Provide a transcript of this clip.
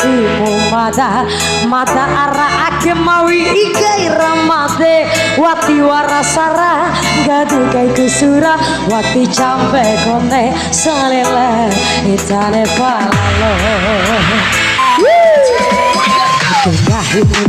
imu mata ara ake mawi ikai ramate wati warasara gadu kai kusura wati campe kone salele itane palalo Gahimu